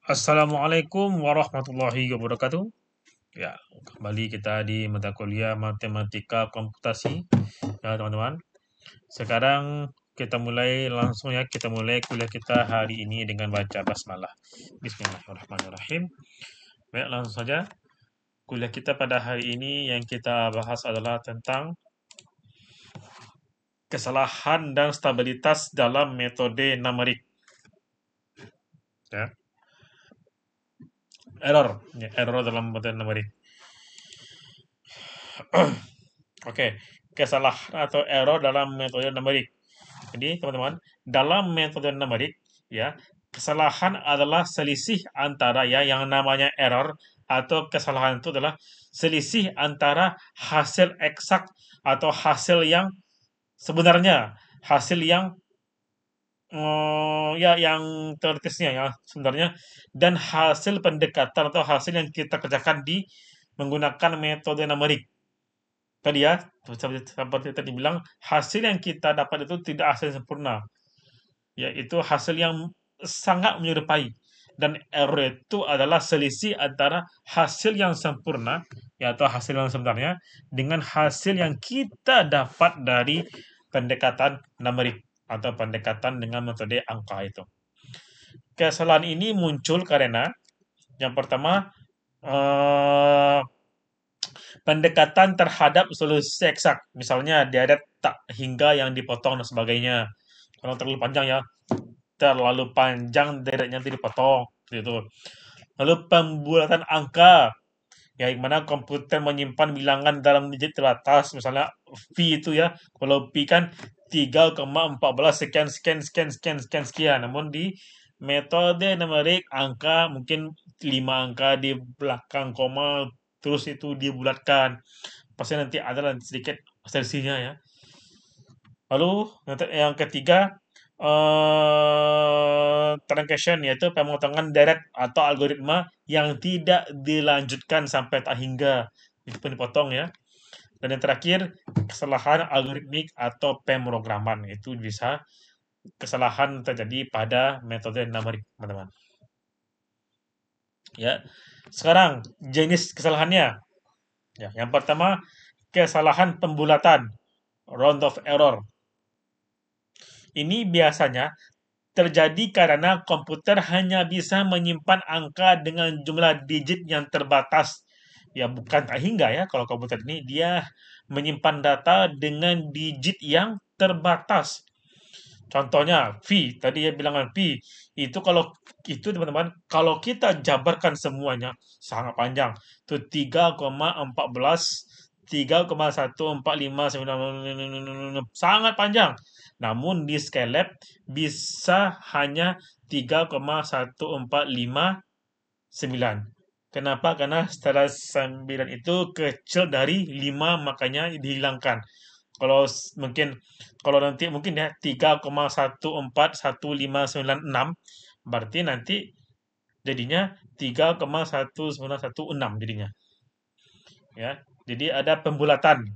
Assalamualaikum warahmatullahi wabarakatuh. Ya, kembali kita di mata kuliah Matematika Komputasi, ya teman-teman. Sekarang kita mulai langsung ya, kita mulai kuliah kita hari ini dengan baca basmalah. Bismillahirrahmanirrahim. Baik, langsung saja. Kuliah kita pada hari ini yang kita bahas adalah tentang kesalahan dan stabilitas dalam metode numerik. Ya, error dalam metode numerik. Oke, kesalahan atau error dalam metode numerik. Jadi, teman-teman, dalam metode numerik, ya, kesalahan adalah selisih antara ya yang namanya error atau kesalahan itu adalah selisih antara hasil eksak atau hasil yang sebenarnya, hasil yang ya yang teoritisnya ya sebenarnya dan hasil pendekatan atau hasil yang kita kerjakan di menggunakan metode numerik. Tadi ya, seperti tadi bilang, hasil yang kita dapat itu tidak hasil yang sempurna, yaitu hasil yang sangat menyerupai. Dan error itu adalah selisih antara hasil yang sempurna, yaitu hasil yang sebenarnya, dengan hasil yang kita dapat dari pendekatan numerik atau pendekatan dengan metode angka itu. Kesalahan ini muncul karena yang pertama, eh, pendekatan terhadap solusi eksak. Misalnya deret tak hingga yang dipotong dan sebagainya. Kalau terlalu panjang ya, terlalu panjang deretnya nanti dipotong gitu. Lalu pembulatan angka, ya yang mana komputer menyimpan bilangan dalam digit teratas, misalnya V itu ya. Kalau V kan 3,14 sekian sekian sekian sekian sekian sekian. Namun di metode numerik angka mungkin 5 angka di belakang koma terus itu dibulatkan. Pasti nanti ada sedikit selisihnya ya. Lalu yang ketiga, truncation yaitu pemotongan deret atau algoritma yang tidak dilanjutkan sampai tak hingga itu pun dipotong ya. Dan yang terakhir, kesalahan algoritmik atau pemrograman itu bisa kesalahan terjadi pada metode numerik, teman-teman. Ya. Sekarang jenis kesalahannya. Ya, yang pertama kesalahan pembulatan, round of error. Ini biasanya terjadi karena komputer hanya bisa menyimpan angka dengan jumlah digit yang terbatas. Ya, bukan tak hingga ya, kalau komputer ini dia menyimpan data dengan digit yang terbatas. Contohnya V, tadi ya bilangan V, itu kalau itu teman-teman, kalau kita jabarkan semuanya sangat panjang. Itu 3,14 3,1459 sangat panjang. Namun di Scilab bisa hanya 3,1459. Kenapa? Karena setelah 9 itu kecil dari 5 makanya dihilangkan. Kalau mungkin kalau nanti mungkin ya 3,141596 berarti nanti jadinya 3,1916 jadinya. Ya. Jadi ada pembulatan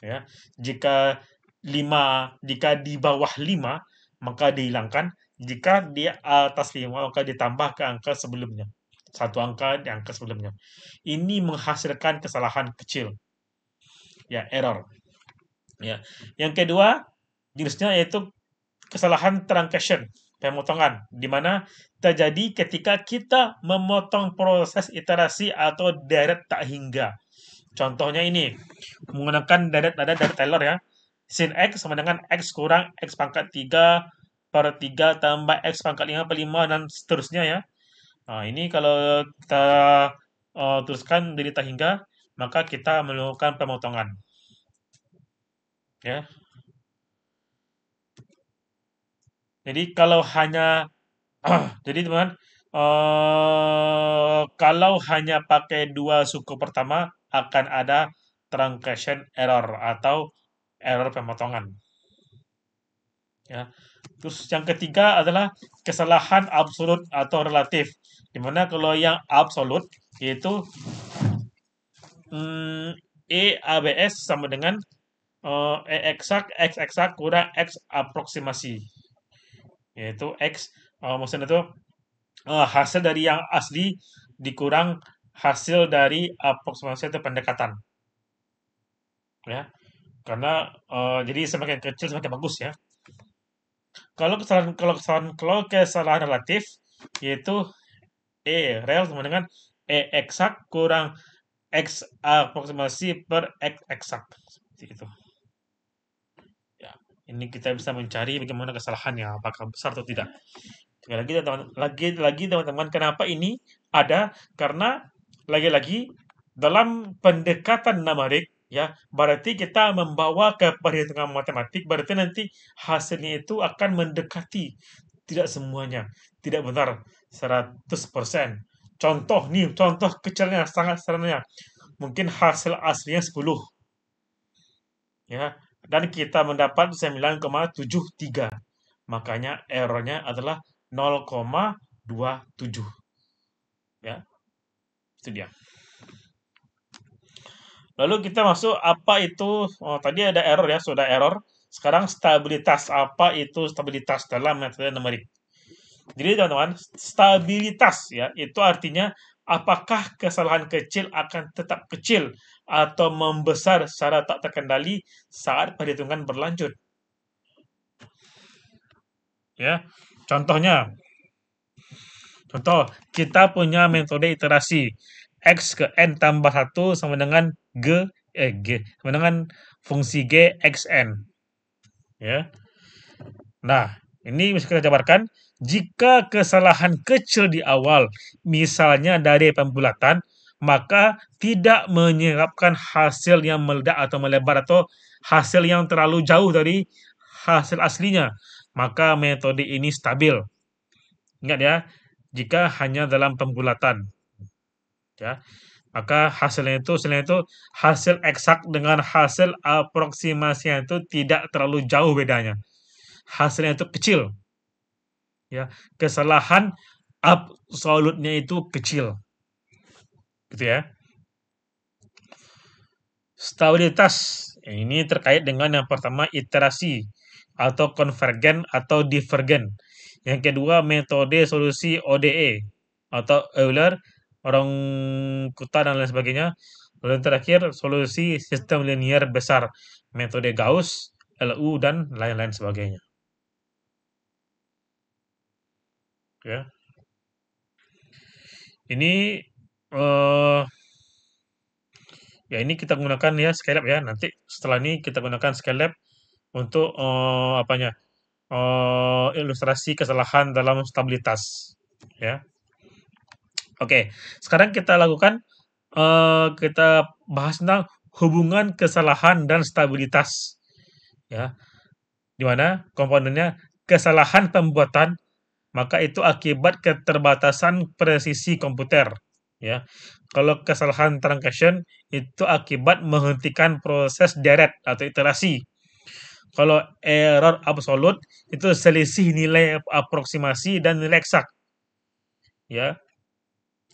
ya. Jika di bawah 5 maka dihilangkan, jika di atas 5 maka ditambah ke angka sebelumnya. Satu angka di angka sebelumnya. Ini menghasilkan kesalahan kecil. Ya, error. Ya. Yang kedua, jenisnya yaitu kesalahan truncation, pemotongan, di mana terjadi ketika kita memotong proses iterasi atau deret tak hingga. Contohnya ini, menggunakan deret ada dari Taylor ya. Sin X sama dengan X kurang X pangkat 3 per 3 tambah X pangkat 5 per 5 dan seterusnya ya. Nah, ini kalau kita teruskan dari tak hingga, maka kita melakukan pemotongan. Ya. Jadi kalau hanya jadi teman, kalau hanya pakai dua suku pertama akan ada truncation error atau error pemotongan. Ya. Terus yang ketiga adalah kesalahan absolut atau relatif. Dimana kalau yang absolut yaitu E ABS sama dengan E eksak X eksak kurang X aproksimasi. Yaitu X maksudnya itu hasil dari yang asli dikurang hasil dari aproksimasi atau pendekatan, ya. Karena jadi semakin kecil semakin bagus ya. Kalau kesalahan relatif yaitu real sama dengan eksak kurang x aproksimasi per x eksak. Seperti itu. Ya, ini kita bisa mencari bagaimana kesalahannya, apakah besar atau tidak. Sekali lagi teman-teman, kenapa ini ada? Karena lagi-lagi dalam pendekatan numerik ya, berarti kita membawa ke perhitungan matematik, berarti nanti hasilnya itu akan mendekati, tidak semuanya, tidak benar 100%. Contoh nih, contoh kecilnya sangat sederhana. Mungkin hasil aslinya 10 ya, dan kita mendapat 9,73. Makanya errornya adalah 0,27 ya. Itu dia. Lalu kita masuk apa itu tadi ada error ya, sudah error. Sekarang stabilitas. Apa itu stabilitas dalam metode numerik? Jadi teman-teman, stabilitas ya, itu artinya apakah kesalahan kecil akan tetap kecil atau membesar secara tak terkendali saat perhitungan berlanjut. Ya. Contoh, kita punya metode iterasi x ke n tambah 1 sama dengan g sama dengan fungsi g xn. Ya. Nah, ini bisa kita jabarkan. Jika kesalahan kecil di awal, misalnya dari pembulatan, maka tidak menyebabkan hasil yang meledak atau melebar atau hasil yang terlalu jauh dari hasil aslinya. Maka metode ini stabil. Ingat ya, jika hanya dalam pembulatan. Ya, maka hasilnya itu hasil eksak dengan hasil aproksimasinya itu tidak terlalu jauh bedanya. Hasilnya itu kecil. Ya, kesalahan absolutnya itu kecil. Gitu ya. Stabilitas ini terkait dengan yang pertama iterasi atau konvergen atau divergen. Yang kedua metode solusi ODE atau Euler, orang kuta dan lain sebagainya. Lalu yang terakhir solusi sistem linier besar, metode Gauss, LU dan lain-lain sebagainya. Ya. Ini ya ini kita gunakan ya Skylab ya. Nanti setelah ini kita gunakan Skylab untuk ilustrasi kesalahan dalam stabilitas ya. Oke, sekarang kita bahas tentang hubungan kesalahan dan stabilitas ya. Di mana komponennya kesalahan pembuatan maka itu akibat keterbatasan presisi komputer ya. Kalau kesalahan truncation itu akibat menghentikan proses deret atau iterasi. Kalau error absolut itu selisih nilai aproksimasi dan nilai eksak ya,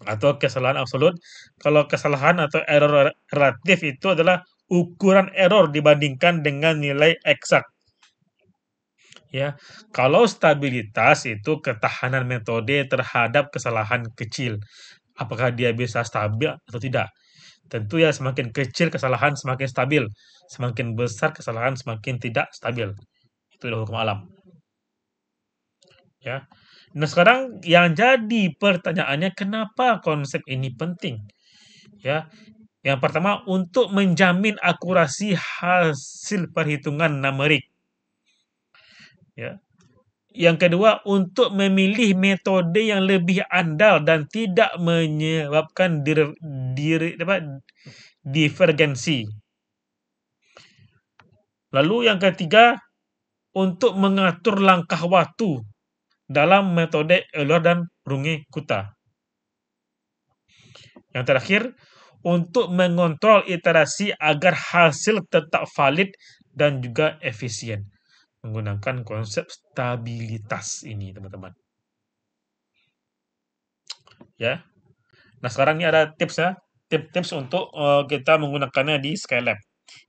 atau kesalahan absolut. Kalau kesalahan atau error relatif itu adalah ukuran error dibandingkan dengan nilai eksak. Ya, kalau stabilitas itu ketahanan metode terhadap kesalahan kecil. Apakah dia bisa stabil atau tidak? Tentu ya semakin kecil kesalahan semakin stabil, semakin besar kesalahan semakin tidak stabil. Itu adalah hukum alam. Ya. Nah, sekarang yang jadi pertanyaannya kenapa konsep ini penting? Ya. Yang pertama untuk menjamin akurasi hasil perhitungan numerik. Ya. Yang kedua, untuk memilih metode yang lebih andal dan tidak menyebabkan divergensi. Lalu yang ketiga, untuk mengatur langkah waktu dalam metode Euler dan Runge-Kutta. Yang terakhir, untuk mengontrol iterasi agar hasil tetap valid dan juga efisien. Menggunakan konsep stabilitas ini, teman-teman. Ya. Nah, sekarang ini ada tips ya. Tips-tips untuk kita menggunakannya di Skylab.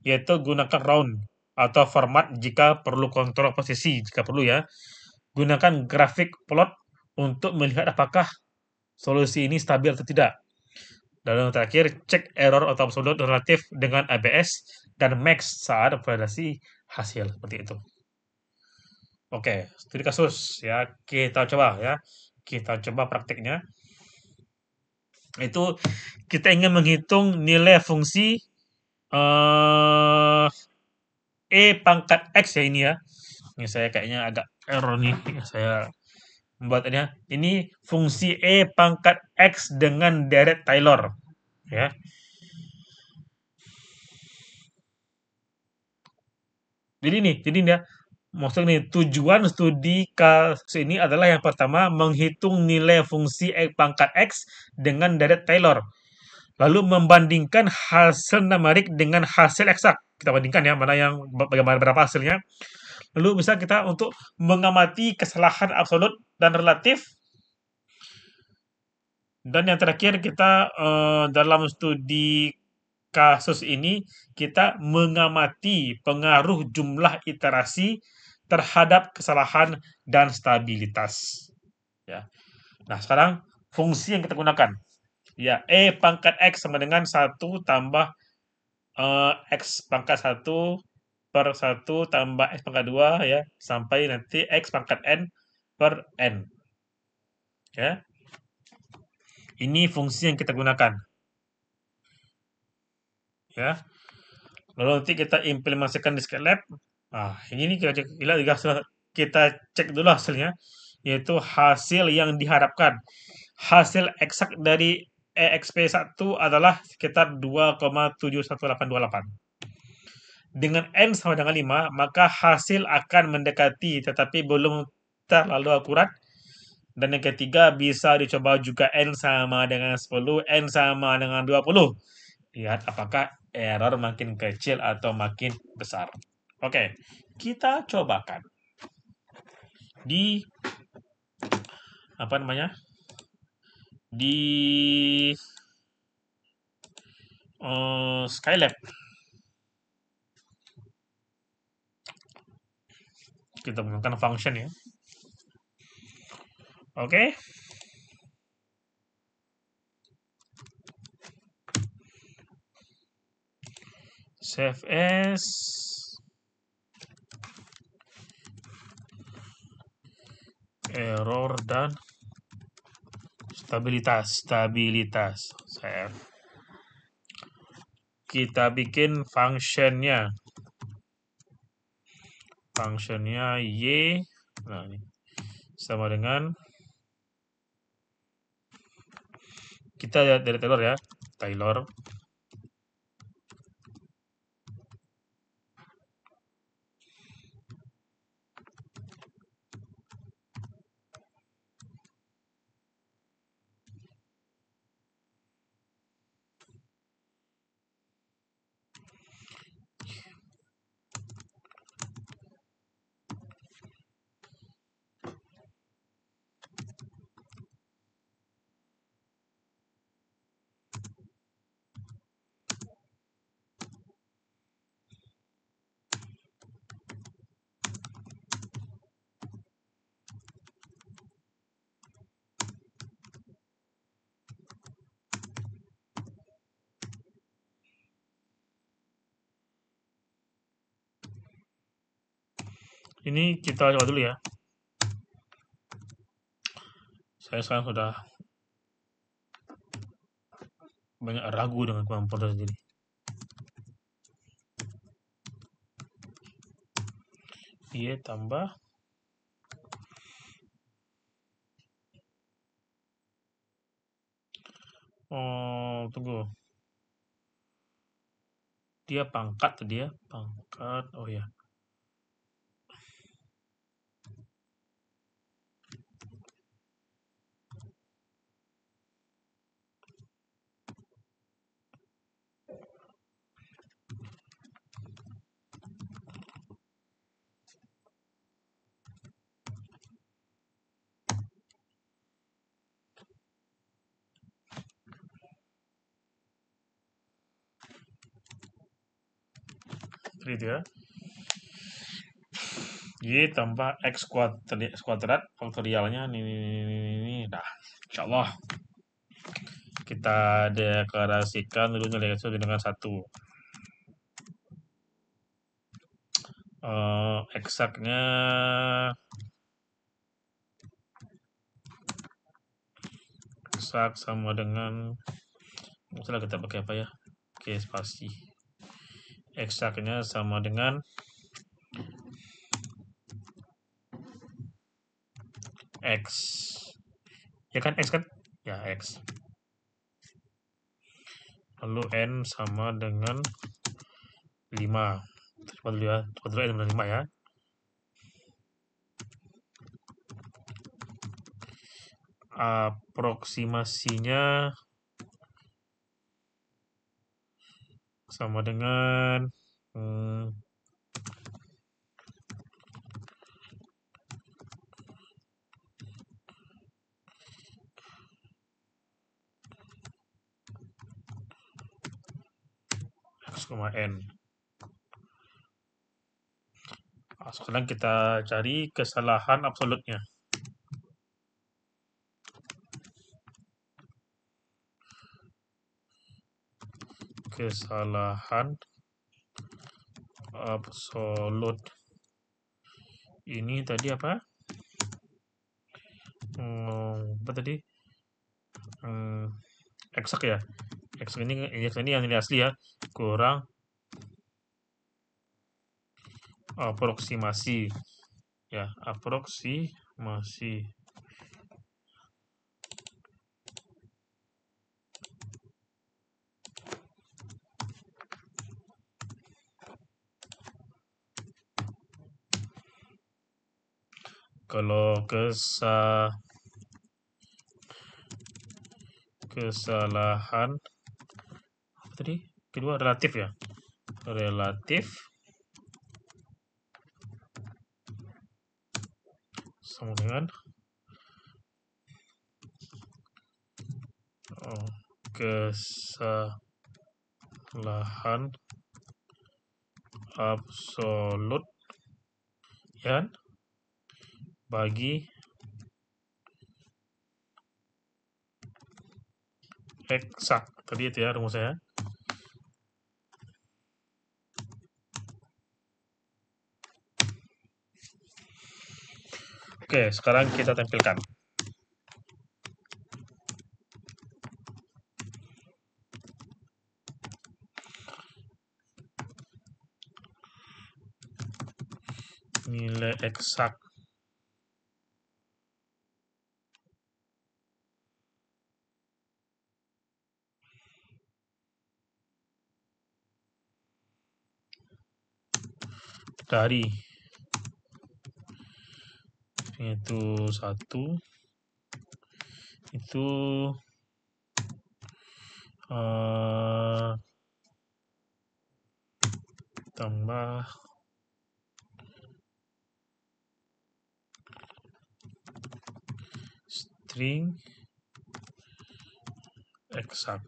Yaitu gunakan round atau format jika perlu kontrol posisi, jika perlu ya. Gunakan grafik plot untuk melihat apakah solusi ini stabil atau tidak. Dan yang terakhir, cek error atau absolut relatif dengan ABS dan max saat validasi hasil seperti itu. Oke, studi kasus ya, kita coba ya. Kita coba praktiknya. Itu kita ingin menghitung nilai fungsi E pangkat X ya ini ya. Ini saya kayaknya agak error nih. Saya membuatnya. Ini fungsi E pangkat X dengan deret Taylor. Ya. Jadi nih ya, maksudnya nih, tujuan studi kasus ini adalah yang pertama menghitung nilai fungsi E pangkat X dengan deret Taylor. Lalu membandingkan hasil numerik dengan hasil eksak. Kita bandingkan ya, mana yang bagaimana berapa hasilnya. Lalu bisa kita untuk mengamati kesalahan absolut dan relatif. Dan yang terakhir kita dalam studi kasus ini kita mengamati pengaruh jumlah iterasi terhadap kesalahan dan stabilitas. Ya. Nah, sekarang fungsi yang kita gunakan. Ya, E pangkat X sama dengan 1 tambah X pangkat 1 per 1 tambah X pangkat 2 ya, sampai nanti X pangkat N per N. Ya. Ini fungsi yang kita gunakan. Ya. Lalu nanti kita implementasikan di Scilab. Nah, ini nih kita cek dulu hasilnya, yaitu hasil yang diharapkan. Hasil eksak dari EXP1 adalah sekitar 2,71828. Dengan N sama dengan 5, maka hasil akan mendekati tetapi belum terlalu akurat. Dan yang ketiga, bisa dicoba juga N sama dengan 10, N sama dengan 20. Lihat apakah error makin kecil atau makin besar. Oke, kita cobakan. Di apa namanya? Di Scilab. Kita menggunakan function ya. Oke. Save as. Error dan stabilitas. Save. Kita bikin functionnya. Functionnya Y. Nah, ini sama dengan kita lihat dari Taylor ya. Taylor. Ini kita coba dulu ya. Saya sekarang sudah banyak ragu dengan kemampuan saya sendiri. Y tambah tunggu. Dia pangkat tadi ya, pangkat. Oh ya. Seperti itu ya. Y tambah X kuadrat faktorialnya ini. Nah, insyaallah kita deklarasikan dulu nilai X dengan 1. Eksaknya eksak sama dengan, misalnya kita pakai apa ya? Oke, spasi. Eksaknya sama dengan X. Ya kan X kan? Ya X. Lalu N sama dengan 5. Cepat dulu ya, cepat dulu N dengan 5 ya. Aproksimasinya sama dengan X, N. Nah, sekarang kita cari kesalahan absolutnya. Kesalahan absolut ini tadi apa? Apa tadi? Eksak ya. Eksak ini yang nilai asli ya. Kurang aproksimasi. Ya, aproksimasi. Kalau kesalahan apa tadi? Kedua relatif ya. Relatif sama dengan kesalahan absolut ya kan? Bagi eksak. Tadi itu ya rumusnya. Oke, sekarang kita tampilkan. Nilai eksak dari itu 1 itu tambah string eksak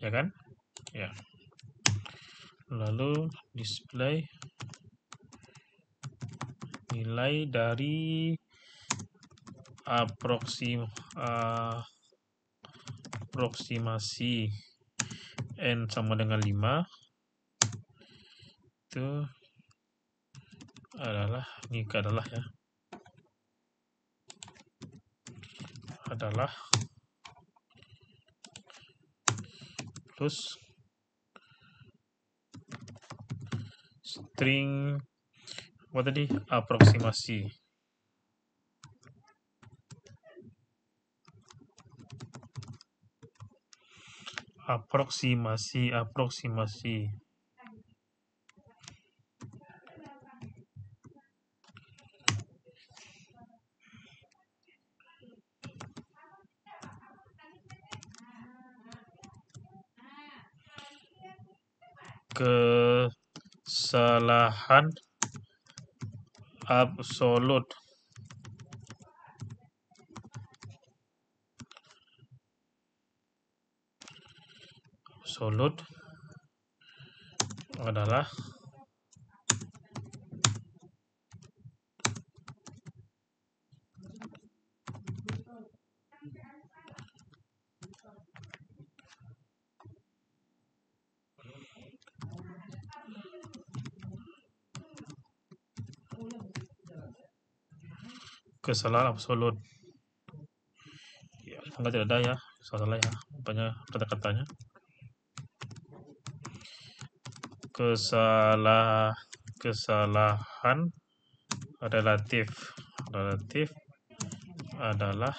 ya kan ya, lalu display nilai dari aproksimasi N sama dengan 5 itu adalah ya adalah plus string apa tadi aproksimasi kesalahan absolut adalah Kesalahan absolut. Ya, semoga tidak ada ya. Salah ya. Banyak kata-katanya. Kesalahan relatif. Relatif adalah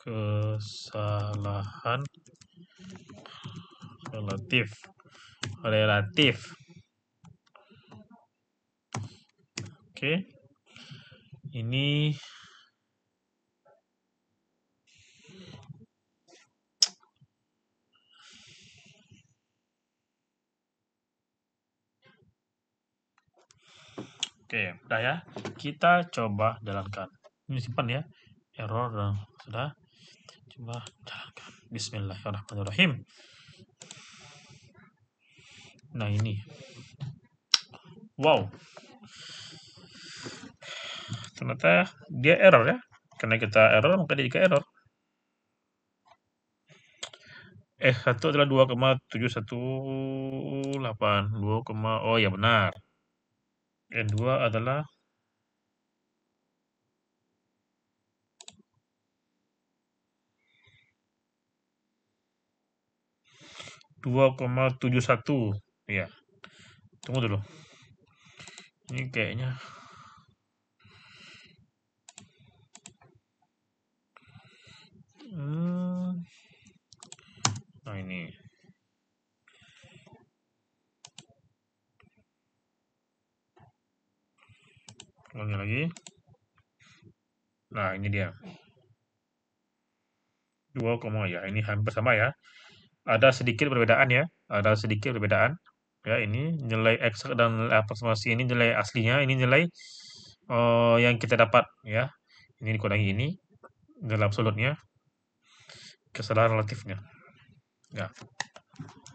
kesalahan relatif. Relatif. Oke. Ini oke, udah ya. Kita coba jalankan. Ini simpan ya. Error dan sudah. Coba jalankan. Bismillahirrahmanirrahim. Nah, ini. Wow. Ternyata dia error ya. Karena kita error, maka dia juga error. Satu adalah 2,718. Oh ya benar. N2 adalah 2,71. Ya, tunggu dulu. Ini kayaknya nah ini. Ulangi lagi. Nah, ini dia. 2, ya ini hampir sama ya. Ada sedikit perbedaan ya. Ada sedikit perbedaan. Ya, ini nilai eksak dan nilai aproksimasi ini nilai aslinya, ini nilai yang kita dapat ya. Ini dikurangi ini nilai absolutnya, kesalahan relatifnya. Ya.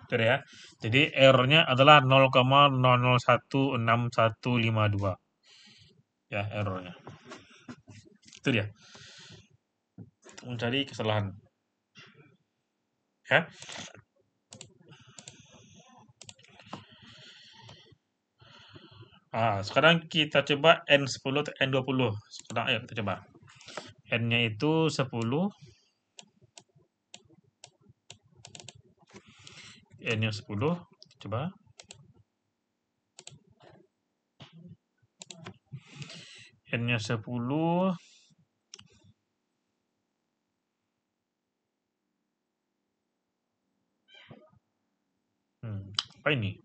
Itu ya. Jadi errornya adalah 0,00165152. Ya, errornya. Itu dia. Mencari kesalahan. Ya. Sekarang kita coba N10 atau N20. Sekarang ayo kita coba. N-nya itu 10, N-nya 10, coba. N-nya 10, apa ini?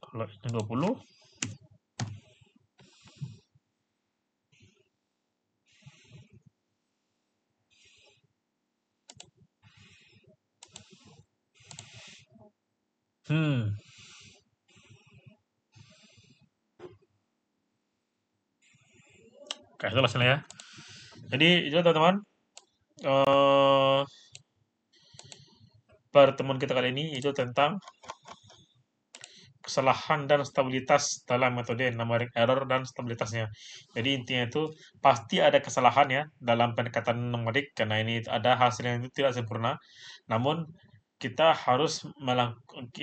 Kalau N-nya 20, kayak itu hasilnya ya. Jadi itu teman-teman, eh pertemuan kita kali ini itu tentang kesalahan dan stabilitas dalam metode numeric error dan stabilitasnya. Jadi intinya itu pasti ada kesalahan ya dalam pendekatan numerik karena ini ada hasil yang itu tidak sempurna. Namun kita harus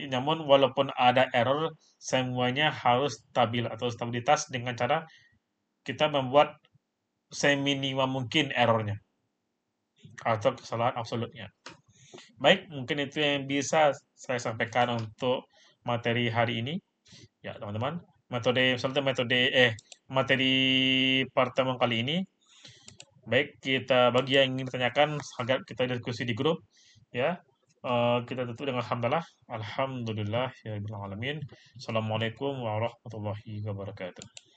namun walaupun ada error semuanya harus stabil atau stabilitas dengan cara kita membuat seminimum mungkin errornya atau kesalahan absolutnya. Baik, mungkin itu yang bisa saya sampaikan untuk materi hari ini. Ya, teman-teman. Materi pertemuan kali ini. Baik, kita bagi yang ingin ditanyakan agar kita diskusi di grup. Ya, kita tutup dengan alhamdulillah. Alhamdulillah ya alamin. Assalamualaikum warahmatullahi wabarakatuh.